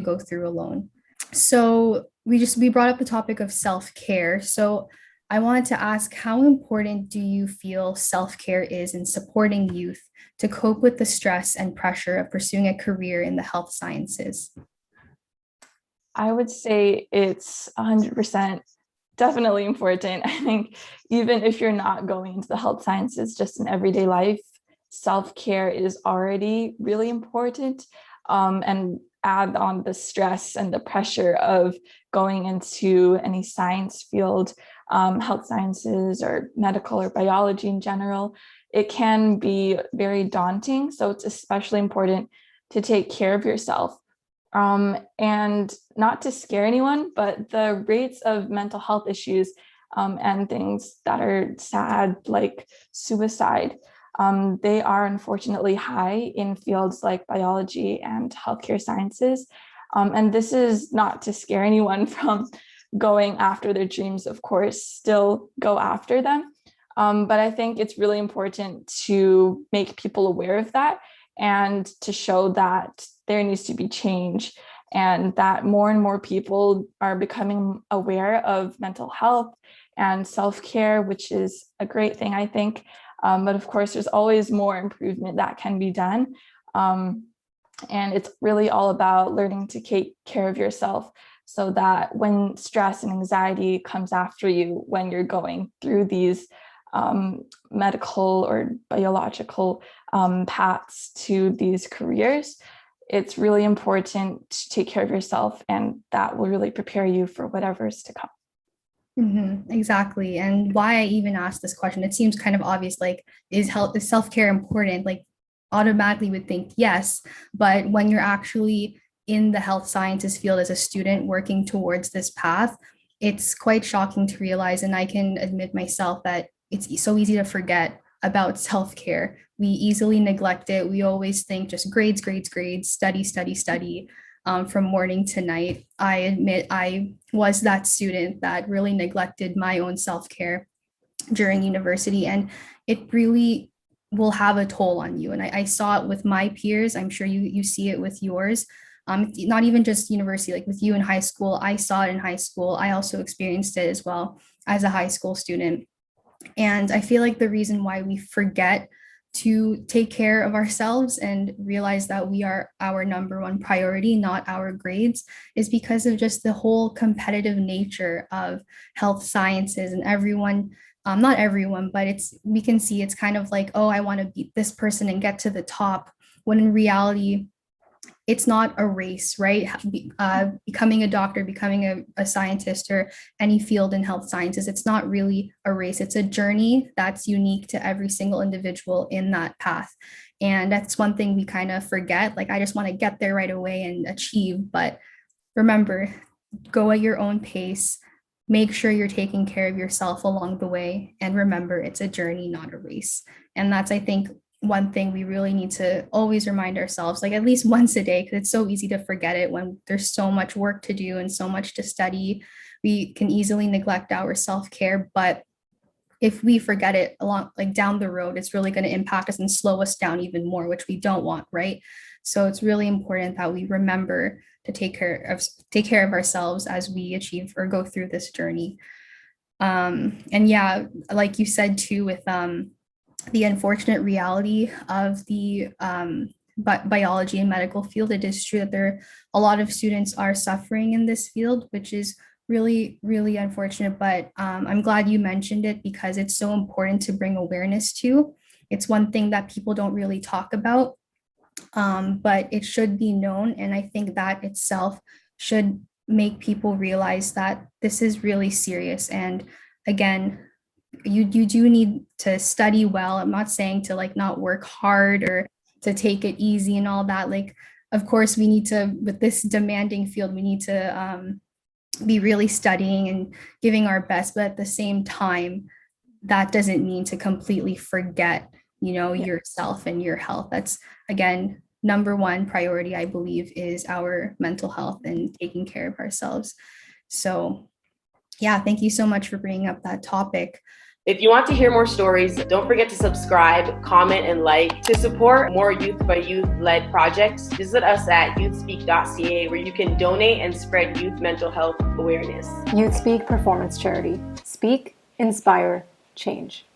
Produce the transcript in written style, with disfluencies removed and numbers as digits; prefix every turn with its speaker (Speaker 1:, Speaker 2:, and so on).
Speaker 1: go through alone. So we brought up the topic of self-care. So I wanted to ask, how important do you feel self-care is in supporting youth to cope with the stress and pressure of pursuing a career in the health sciences?
Speaker 2: I would say it's 100% definitely important. I think even if you're not going into the health sciences, just in everyday life, self-care is already really important. And add on the stress and the pressure of going into any science field, health sciences or medical or biology in general, it can be very daunting. So it's especially important to take care of yourself. And not to scare anyone, but the rates of mental health issues and things that are sad, like suicide, they are unfortunately high in fields like biology and healthcare sciences. And this is not to scare anyone from going after their dreams, of course, still go after them. But I think it's really important to make people aware of that and to show that there needs to be change and that more and more people are becoming aware of mental health and self-care, which is a great thing, I think. But of course, there's always more improvement that can be done. And it's really all about learning to take care of yourself so that when stress and anxiety comes after you, when you're going through these medical or biological paths to these careers, it's really important to take care of yourself, and that will really prepare you for whatever's to come.
Speaker 1: Exactly. And why I even asked this question, it seems kind of obvious, like, is self-care important? Like, automatically would think yes, but when you're actually in the health sciences field as a student working towards this path, it's quite shocking to realize, and I can admit myself that it's so easy to forget about self-care. We easily neglect it. We always think just grades, grades, grades, study, study, study, from morning to night. I admit I was that student that really neglected my own self-care during university, and it really will have a toll on you. And I saw it with my peers. I'm sure you see it with yours. Not even just university, like with you in high school. I saw it in high school. I also experienced it as well as a high school student. And I feel like the reason why we forget to take care of ourselves and realize that we are our number one priority, not our grades, is because of just the whole competitive nature of health sciences. And everyone, not everyone, but we can see it's kind of like, oh, I want to beat this person and get to the top, when in reality, it's not a race, right? Becoming a doctor, becoming a scientist, or any field in health sciences, it's not really a race. It's a journey that's unique to every single individual in that path. And that's one thing we kind of forget. Like, I just want to get there right away and achieve. But remember, go at your own pace. Make sure you're taking care of yourself along the way. And remember, it's a journey, not a race. And that's, I think, one thing we really need to always remind ourselves, like at least once a day, because it's so easy to forget it when there's so much work to do and so much to study. We can easily neglect our self-care, but if we forget it along, like down the road, it's really going to impact us and slow us down even more, which we don't want, right? So it's really important that we remember to take care of ourselves as we achieve or go through this journey. And yeah, like you said too, with the unfortunate reality of the biology and medical field, it is true that a lot of students are suffering in this field, which is really, really unfortunate. But I'm glad you mentioned it because it's so important to bring awareness to. It's one thing that people don't really talk about, but it should be known. And I think that itself should make people realize that this is really serious. And again, you do need to study well. I'm not saying to like not work hard or to take it easy and all that. Like, of course, we need to, with this demanding field, we need to be really studying and giving our best. But at the same time, that doesn't mean to completely forget,
Speaker 2: Yeah.
Speaker 1: yourself and your health. That's, again, number one priority, I believe, is our mental health and taking care of ourselves. So yeah, thank you so much for bringing up that topic.
Speaker 3: If you want to hear more stories, don't forget to subscribe, comment, and like. To support more youth by youth led projects, visit us at YouthSpeak.ca, where you can donate and spread youth mental health awareness.
Speaker 4: YouthSpeak Performance Charity. Speak, inspire, change.